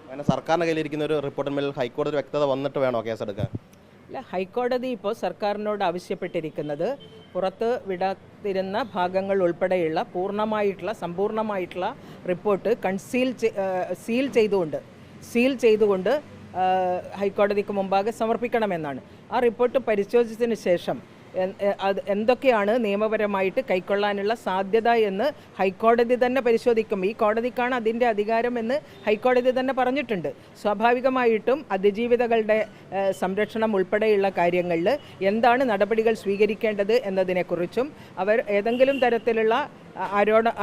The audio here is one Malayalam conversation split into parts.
അങ്ങനെ സർക്കാരിൻ്റെ കയ്യിലിരിക്കുന്ന ഒരു റിപ്പോർട്ടിന്മേൽ ഹൈക്കോടതി വ്യക്തത വന്നിട്ട് വേണോ കേസെടുക്കാൻ? അല്ല, ഹൈക്കോടതി ഇപ്പോൾ സർക്കാരിനോട് ആവശ്യപ്പെട്ടിരിക്കുന്നത് പുറത്ത് വിടാതിരുന്ന ഭാഗങ്ങൾ ഉൾപ്പെടെയുള്ള സമ്പൂർണ്ണമായിട്ടുള്ള റിപ്പോർട്ട് സീൽ ചെയ്തുകൊണ്ട് ഹൈക്കോടതിക്ക് മുമ്പാകെ സമർപ്പിക്കണമെന്നാണ്. ആ റിപ്പോർട്ട് പരിശോധിച്ചതിന് ശേഷം എന്തൊക്കെയാണ് നിയമപരമായിട്ട് കൈക്കൊള്ളാനുള്ള സാധ്യത എന്ന് ഹൈക്കോടതി തന്നെ പരിശോധിക്കും. ഈ കോടതിക്കാണ് അതിൻ്റെ അധികാരമെന്ന് ഹൈക്കോടതി തന്നെ പറഞ്ഞിട്ടുണ്ട്. സ്വാഭാവികമായിട്ടും അതിജീവിതകളുടെ സംരക്ഷണം ഉൾപ്പെടെയുള്ള കാര്യങ്ങളിൽ എന്താണ് നടപടികൾ സ്വീകരിക്കേണ്ടത് എന്നതിനെക്കുറിച്ചും അവർ ഏതെങ്കിലും തരത്തിലുള്ള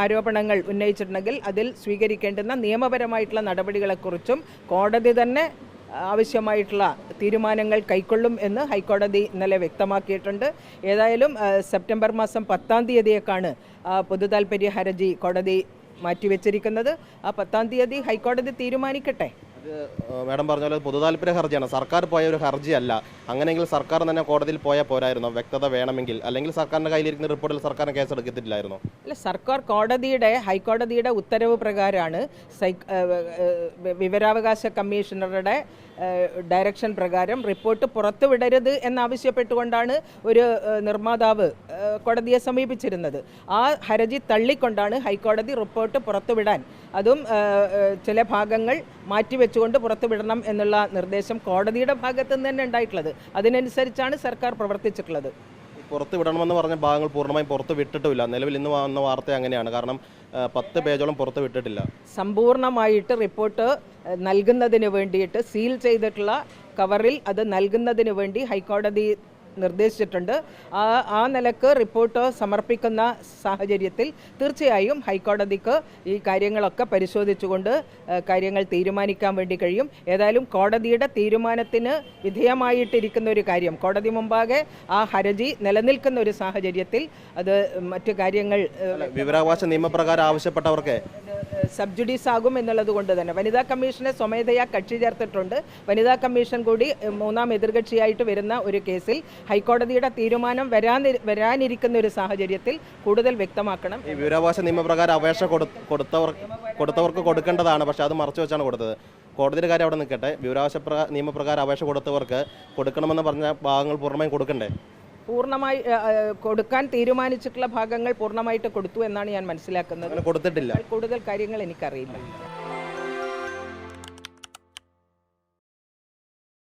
ആരോപണങ്ങൾ ഉന്നയിച്ചിട്ടുണ്ടെങ്കിൽ അതിൽ സ്വീകരിക്കേണ്ടുന്ന നിയമപരമായിട്ടുള്ള നടപടികളെക്കുറിച്ചും കോടതി തന്നെ ആവശ്യമായിട്ടുള്ള തീരുമാനങ്ങൾ കൈക്കൊള്ളും എന്ന് ഹൈക്കോടതി ഇന്നലെ വ്യക്തമാക്കിയിട്ടുണ്ട്. ഏതായാലും സെപ്റ്റംബർ മാസം 10-ാം തീയതിയേക്കാണ് പൊതുതാൽപര്യ ഹർജി കോടതി മാറ്റിവെച്ചിരിക്കുന്നത്. ആ 10-ാം തീയതി ഹൈക്കോടതി തീരുമാനിക്കട്ടെ. മാഡം പറഞ്ഞ പോലെ പൊതുതാൽപര്യ ഹർജിയാണ്, സർക്കാർ പോയ ഒരു ഹർജിയല്ല. അങ്ങനെയെങ്കിൽ സർക്കാർ തന്നെ കോടതിയിൽ പോയാൽ പോരായിരുന്നോ? വ്യക്തത വേണമെങ്കിൽ, അല്ലെങ്കിൽ സർക്കാരിൻ്റെ കയ്യിലിരിക്കുന്ന റിപ്പോർട്ടിൽ സർക്കാരിന് കേസെടുക്കത്തില്ലായിരുന്നോ? അല്ല, സർക്കാർ ഹൈക്കോടതിയുടെ ഉത്തരവ് പ്രകാരമാണ് വിവരാവകാശ കമ്മീഷണറുടെ ഡയറക്ഷൻ പ്രകാരം റിപ്പോർട്ട് പുറത്തുവിടരുത് എന്നാവശ്യപ്പെട്ടുകൊണ്ടാണ് ഒരു നിർമ്മാതാവ് കോടതിയെ സമീപിച്ചിരുന്നത്. ആ ഹർജി തള്ളിക്കൊണ്ടാണ് ഹൈക്കോടതി റിപ്പോർട്ട് പുറത്തുവിടാൻ, അതും ചില ഭാഗങ്ങൾ മാറ്റിവെച്ചുകൊണ്ട് പുറത്തുവിടണം എന്നുള്ള നിർദ്ദേശം കോടതിയുടെ ഭാഗത്തു നിന്ന് തന്നെ ഉണ്ടായിട്ടുള്ളത്. അതിനനുസരിച്ചാണ് സർക്കാർ പ്രവർത്തിച്ചിട്ടുള്ളത്. പുറത്ത് വിടണമെന്ന് പറഞ്ഞ ഭാഗങ്ങൾ പൂർണ്ണമായും പുറത്ത് വിട്ടിട്ടുമില്ല. നിലവിൽ ഇന്ന് വന്ന വാർത്ത അങ്ങനെയാണ്. കാരണം 10 പേജോളം പുറത്ത് വിട്ടിട്ടില്ല. സമ്പൂർണ്ണമായിട്ട് റിപ്പോർട്ട് നൽകുന്നതിന് വേണ്ടിയിട്ട് സീൽ ചെയ്തിട്ടുള്ള കവറിൽ അത് നൽകുന്നതിന് വേണ്ടി ഹൈക്കോടതി നിർദ്ദേശിച്ചിട്ടുണ്ട്. ആ നിലക്ക് റിപ്പോർട്ട് സമർപ്പിക്കുന്ന സാഹചര്യത്തിൽ തീർച്ചയായും ഹൈക്കോടതിക്ക് ഈ കാര്യങ്ങളൊക്കെ പരിശോധിച്ചുകൊണ്ട് കാര്യങ്ങൾ തീരുമാനിക്കാൻ വേണ്ടി കഴിയും. ഏതായാലും കോടതിയുടെ തീരുമാനത്തിന് വിധേയമായിട്ടിരിക്കുന്ന ഒരു കാര്യം, കോടതി മുമ്പാകെ ആ ഹർജി നിലനിൽക്കുന്ന ഒരു സാഹചര്യത്തിൽ അത് മറ്റു കാര്യങ്ങൾ വിവരാവകാശ നിയമപ്രകാരം ആവശ്യപ്പെട്ടവർക്ക് സബ്ജുഡീസ് ആകും എന്നുള്ളത് കൊണ്ട് തന്നെ വനിതാ കമ്മീഷനെ സ്വമേധയാ കക്ഷി ചേർത്തിട്ടുണ്ട്. വനിതാ കമ്മീഷൻ കൂടി 3-ാം എതിർകക്ഷിയായിട്ട് വരുന്ന ഒരു കേസിൽ ഹൈക്കോടതിയുടെ തീരുമാനം വരാനിരിക്കുന്ന ഒരു സാഹചര്യത്തിൽ കൂടുതൽ വ്യക്തമാക്കണം. ഈ വിവരാവകാശ നിയമപ്രകാരം അപേക്ഷ കൊടുത്തവർക്ക് കൊടുക്കേണ്ടതാണ്, പക്ഷേ അത് മറച്ചു വെച്ചാണ് കൊടുത്തത്. കോടതിയുടെ കാര്യം അവിടെ നിൽക്കട്ടെ. വിവരാവകാശ നിയമപ്രകാരം അപേക്ഷ കൊടുത്തവർക്ക് കൊടുക്കണമെന്ന് പറഞ്ഞ ഭാഗങ്ങൾ പൂർണ്ണമായും കൊടുക്കണ്ടേ? പൂർണ്ണമായി കൊടുക്കാൻ തീരുമാനിച്ചിട്ടുള്ള ഭാഗങ്ങൾ പൂർണ്ണമായിട്ട് കൊടുത്തു എന്നാണ് ഞാൻ മനസ്സിലാക്കുന്നത്. കൊടുത്തിട്ടില്ല. കൂടുതൽ കാര്യങ്ങൾ എനിക്കറിയില്ല.